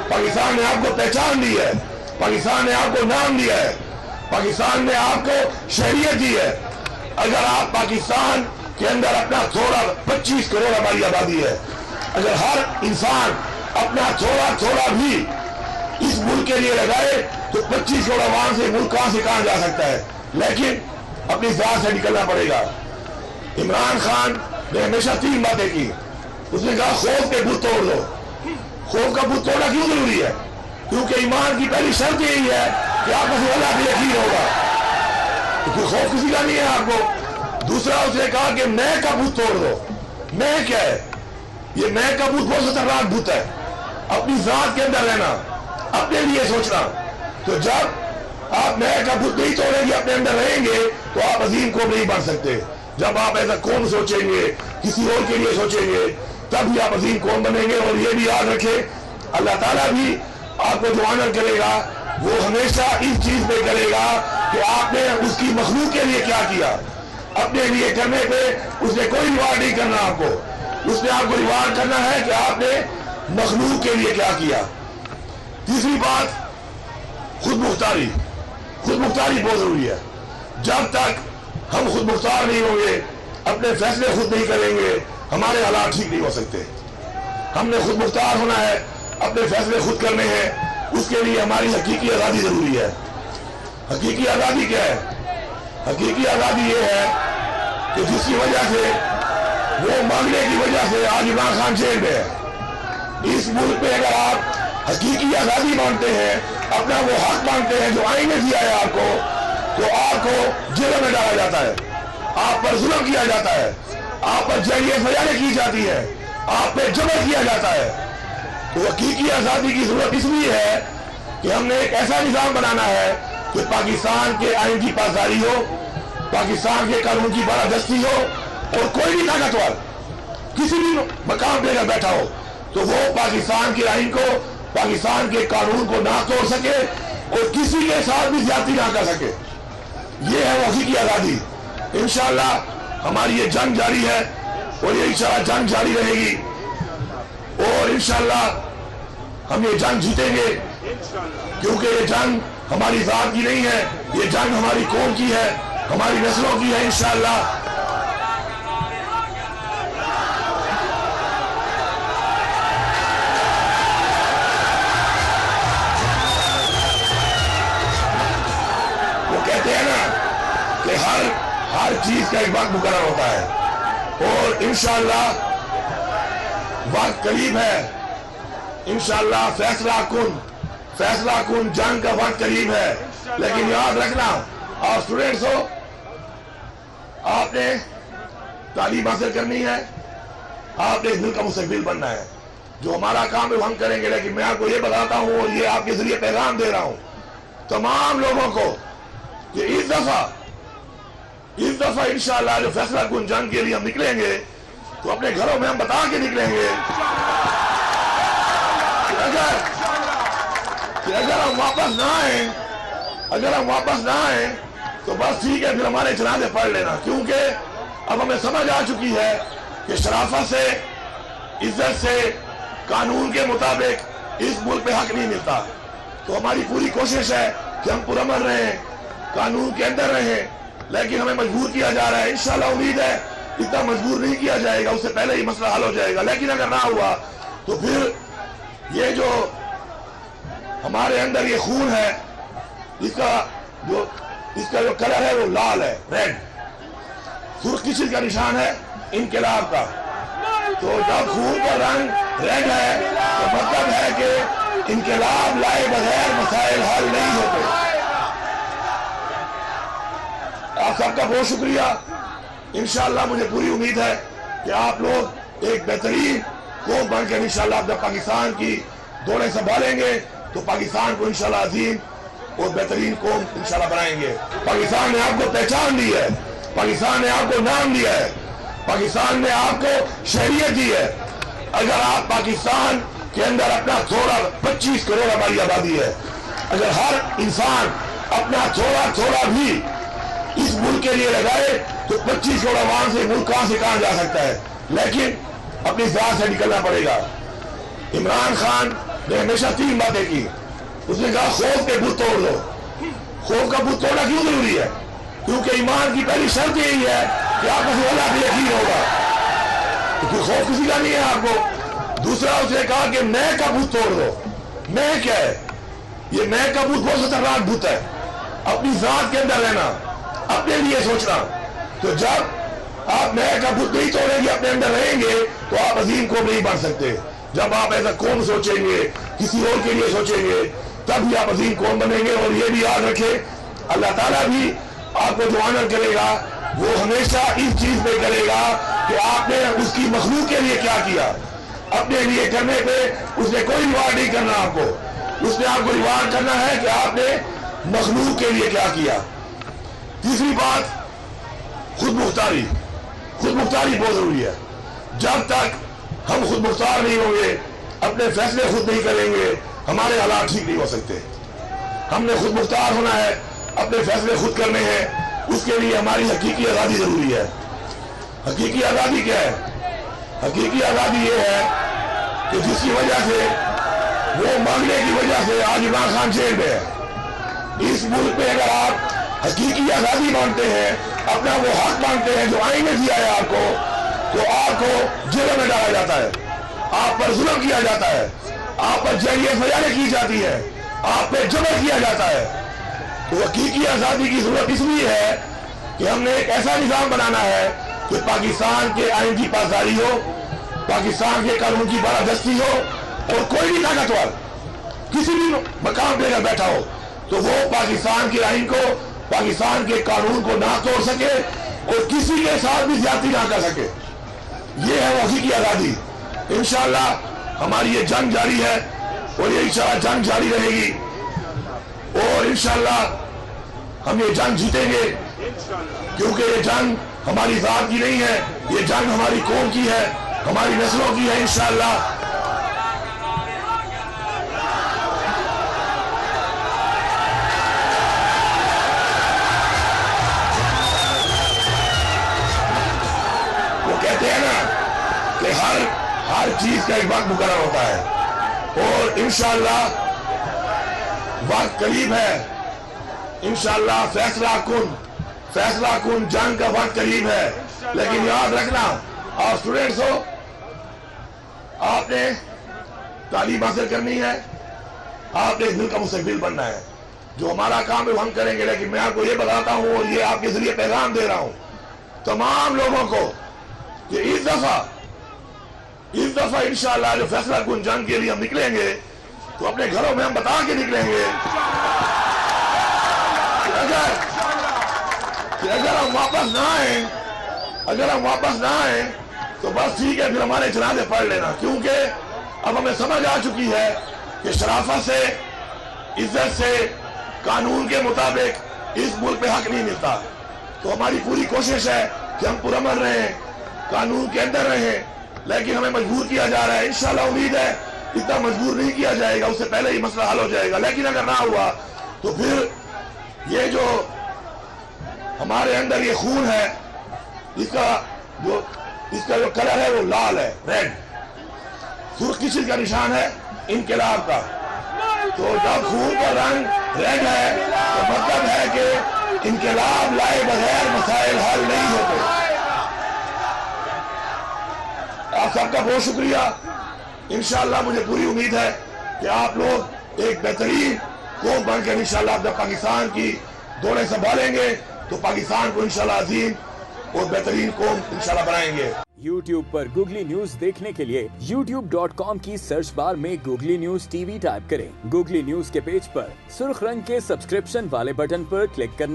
पाकिस्तान ने आपको पहचान दी है, पाकिस्तान ने आपको नाम दिया है, पाकिस्तान ने आपको शहरियत दी है। अगर आप पाकिस्तान के अंदर अपना थोड़ा 25 करोड़ हमारी आबादी है, अगर हर इंसान अपना थोड़ा थोड़ा भी इस मुल्क के लिए लगाए तो 25 करोड़ आवाम से मुल्क कहां से कहां जा सकता है। लेकिन अपनी जात से निकलना पड़ेगा। इमरान खान ने हमेशा 3 बातें की। उसने कहा खौफ के बुत तोड़ दो। खौफ का बुत तोड़ना क्यों जरूरी है? क्योंकि ईमान की पहली शर्त यही है कि आपको अल्लाह पे यकीन होगा, क्योंकि खौफ किसी का नहीं है आपको। दूसरा उसने कहा कि मैं का बुत तोड़ दो। मैं क्या है? ये मैं का बुत बहुत खतरनाक बुत है। अपनी जात के अंदर रहना, अपने लिए सोचना। तो जब आप मैं का बुत नहीं तोड़ेंगे, अपने अंदर रहेंगे, तो आप अजीम कौम नहीं बन सकते। जब आप ऐसा कौम सोचेंगे, किसी और के लिए सोचेंगे, तब भी आप अजीम कौम बनेंगे। और ये भी याद रखें, अल्लाह ताला भी आपको जो ऑनर करेगा वो हमेशा इस चीज पे करेगा कि आपने उसकी मखलूक के लिए क्या किया। अपने लिए करने पे उसने कोई रिवार्ड नहीं करना आपको। उसने आपको रिवार्ड करना है कि आपने मखलूक के लिए क्या किया। तीसरी बात, खुद मुख्तारी। खुद मुख्तारी बहुत जरूरी है। जब तक हम खुद मुख्तार नहीं होंगे, अपने फैसले खुद नहीं करेंगे, हमारे हालात ठीक नहीं हो सकते। हमने खुद मुख्तार होना है, अपने फैसले खुद करने हैं। उसके लिए हमारी हकीकी आज़ादी जरूरी है। हकीकी आज़ादी क्या है? हकीकी आज़ादी ये है कि जिसकी वजह से, वो मांगने की वजह से आज इमरान खान जेल में है। इस मुल्क में अगर आप हकीकी आज़ादी मांगते हैं, अपना वो हक मांगते हैं जो आईन ने दिया है आपको, तो आपको जेल में डाला जाता है, आप पर जुल्म किया जाता है, आप पर जैलियत सजाएं की जाती है, आप पे जबर किया जाता है। तो हकीकी आज़ादी की जरूरत इसलिए है कि हमने एक ऐसा निज़ाम बनाना है कि पाकिस्तान के आईन की पासदारी हो, पाकिस्तान के कानून की बालादस्ती हो, और कोई भी ताकतवर किसी भी मकाम पे अगर बैठा हो तो वो पाकिस्तान के आईन को, पाकिस्तान के कानून को ना तोड़ सके और किसी के साथ भी ज्यादती ना कर सके। ये है वो हकीकी आज़ादी। इंशाअल्लाह हमारी ये जंग जारी है और ये इंशाअल्लाह जंग जारी रहेगी, और इंशाअल्लाह हम ये जंग जीतेंगे। क्योंकि ये जंग हमारी जात की नहीं है, ये जंग हमारी कौम की है, हमारी नस्लों की है। इंशाअल्लाह वो कहते हैं ना कि हर चीज का एक वक्त मुकर्रर होता है, और इंशाअल्लाह वक्त करीब है। इंशाअल्लाह फैसला कुन जंग का वक्त करीब है। लेकिन याद रखना, आप स्टूडेंट्स हो, आपने तालीम हासिल करनी है, आपने इस मुल्क का मुस्तकबिल बनना है। जो हमारा काम है वो हम करेंगे। लेकिन मैं आपको ये बताता हूँ और ये आपके जरिए पैगाम दे रहा हूँ तमाम लोगों को कि इस दफा इंशाअल्लाह जो फैसला कुन जंग के लिए हम निकलेंगे तो अपने घरों में हम बता के निकलेंगे कि अगर हम वापस ना आए तो बस ठीक है, फिर हमारे जनाजे पढ़ लेना। क्योंकि अब हमें समझ आ चुकी है कि शराफत से, इज्जत से, कानून के मुताबिक इस मुल्क पे हक नहीं मिलता। तो हमारी पूरी कोशिश है कि हम पुरअमन रहें, कानून के अंदर रहें, लेकिन हमें मजबूर किया जा रहा है। इंशाअल्लाह उम्मीद है इतना मजबूर नहीं किया जाएगा, उससे पहले ही मसला हल हो जाएगा। लेकिन अगर ना हुआ तो फिर ये जो हमारे अंदर ये खून है, इसका जो कलर है वो लाल है, रेड, सुर्ख किस चीज का निशान है? इनकलाब का। तो जब खून का रंग रेड है तो मतलब है कि इनकलाब लाए बगैर मसाइल हल नहीं होते। आप सबका बहुत शुक्रिया। इंशाअल्लाह मुझे पूरी उम्मीद है कि आप लोग एक बेहतरीन कौम बनकर इंशाअल्लाह जब पाकिस्तान की दौड़ें संभालेंगे तो पाकिस्तान को इंशाअल्लाह अजीम और बेहतरीन कौम इंशाअल्लाह बनाएंगे। पाकिस्तान ने आपको पहचान दी है, पाकिस्तान ने आपको नाम दिया है, पाकिस्तान ने आपको शहरियत दी है। अगर आप पाकिस्तान के अंदर अपना थोड़ा 25 करोड़ हमारी आबादी है, अगर हर इंसान अपना थोड़ा थोड़ा भी इस मुल्क के लिए लगाए तो 25 करोड़ आवाम से मुल्क कहां से कहां जा सकता है। लेकिन अपनी जात से निकलना पड़ेगा। इमरान खान نے ہمیشہ 3 باتیں کی. اس نے کہا خوف کے بت توڑ دو. خوف کا بت توڑنا کیوں ضروری ہے؟ کیونکہ ایمان کی پہلی شرط یہی ہے کہ آپ کو اللہ پہ یقین ہوگا، کیونکہ خوف کسی کا نہیں ہے آپ کو. دوسرا اس نے کہا کہ میں کا بت توڑ دو. میں کیا ہے؟ یہ میں کا بت بہت خطرناک بت ہے. اپنی ذات کے اندر رہنا، اپنے لیے سوچنا. تو جب آپ میں کا بت نہیں توڑیں گے، اپنے اندر رہیں گے، تو آپ عظیم قوم نہیں بن سکتے. جب آپ ایسا قوم سوچیں گے، کسی اور کے لیے سوچیں گے، تب بھی آپ عظیم قوم بنیں گے. اور یہ بھی یاد رکھیں، اللہ تعالیٰ بھی آپ کو جو آنر کرے گا وہ ہمیشہ اس چیز پہ کرے گا کہ آپ نے اس کی مخلوق کے لیے کیا کیا. اپنے لیے کرنے پہ اس نے کوئی ریوارڈ نہیں کرنا آپ کو. اس نے آپ کو ریوارڈ کرنا ہے کہ آپ نے مخلوق کے لیے کیا کیا. تیسری بات، خود مختاری. خود مختاری بہت ضروری ہے. جب تک ہم خود مختار نہیں ہوں گے، اپنے فیصلے خود نہیں کریں گے، ہمارے حالات ٹھیک نہیں ہو سکتے. ہم نے خود مختار ہونا ہے، اپنے فیصلے خود کرنے ہیں. اس کے لیے ہماری حقیقی آزادی ضروری ہے. حقیقی آزادی کیا ہے؟ حقیقی آزادی یہ ہے کہ جس کی وجہ سے، وہ مانگنے کی وجہ سے آج عمران خان جیل میں ہے. اس ملک میں اگر آپ حقیقی آزادی مانتے ہیں، اپنا وہ حق مانتے ہیں جو آئین نے دیا ہے آپ کو، تو آپ کو جیلوں میں ڈالا جاتا ہے، آپ پر ظلم کیا جاتا ہے، آپ پر جیلیاں سجائیں کی جاتی ہے، آپ پہ جبر کیا جاتا ہے. تو حقیقی آزادی کی ضرورت اس لیے ہے کہ ہم نے ایک ایسا نظام بنانا ہے کہ پاکستان کے آئین کی پاسداری ہو، پاکستان کے قانون کی بالادستی ہو، اور کوئی بھی طاقتور کسی بھی مقام پہ اگر بیٹھا ہو تو وہ پاکستان کے آئین کو، پاکستان کے قانون کو نہ توڑ سکے اور کسی کے ساتھ بھی زیادتی نہ کر سکے. یہ ہے حقیقی آزادی. انشاءاللہ ہماری یہ جنگ جاری ہے اور یہ انشاءاللہ جنگ جاری رہے گی، اور انشاءاللہ ہم یہ جنگ جیتیں گے. کیونکہ یہ جنگ ہماری ذات کی نہیں ہے، یہ جنگ ہماری قوم کی ہے، ہماری نسلوں کی ہے. انشاءاللہ وہ کہتے ہیں نا کہ ہر چیز کا ایک وقت مقرر ہوتا ہے، اور انشاءاللہ وقت قریب ہے. انشاءاللہ فیصلہ کن جنگ کا وقت قریب ہے. لیکن یاد رکھنا، اور اسٹوڈنٹس ہو، آپ نے تعلیم حاصل کرنی ہے، آپ نے دل کا مستقبل بننا ہے. جو ہمارا کام ہے وہ ہم کریں گے. لیکن میں آپ کو یہ بتاتا ہوں اور یہ آپ کے ذریعے پیغام دے رہا ہوں تمام لوگوں کو کہ اس دفعہ انشاءاللہ جو فیصلہ کن جنگ کے لیے ہم نکلیں گے تو اپنے گھروں میں ہم بتا کے نکلیں گے کہ اگر ہم واپس نہ آئیں تو بس ٹھیک ہے، پھر ہمارے جنازے پڑھ لینا. کیونکہ اب ہمیں سمجھ آ چکی ہے کہ شرافت سے، عزت سے، قانون کے مطابق اس ملک پہ حق نہیں ملتا. تو ہماری پوری کوشش ہے کہ ہم پرامن رہیں، قانون کے اندر رہیں. لیکن ہمیں مجبور کیا جا رہا ہے. انشاءاللہ امید ہے اتنا مجبور نہیں کیا جائے گا، اس سے پہلے ہی مسئلہ حل ہو جائے گا. لیکن اگر نہ ہوا تو پھر یہ جو ہمارے اندر یہ خون ہے، اس کا جو کلر ہے وہ لال ہے، ریڈ. سرخ کس چیز کا نشان ہے؟ انقلاب کا. تو جب خون کا رنگ ریڈ ہے تو مطلب ہے کہ انقلاب لائے بغیر مسائل حل نہیں ہوتے. آپ سب کا بہت شکریہ. انشاءاللہ مجھے پوری امید ہے کہ آپ لوگ ایک بہترین قوم بن کر انشاءاللہ جب پاکستان کی دوڑیں سنبھالیں گے تو پاکستان کو انشاءاللہ عظیم اور بہترین قوم انشاءاللہ بنائیں گے. YouTube پر گوگلی نیوز دیکھنے کے لیے youtube.com کی سرچ بار میں googly news T V type کریں. گوگلی نیوز کے پیج پر سرخ رنگ کے سبسکرپشن والے بٹن پر کلک کرنا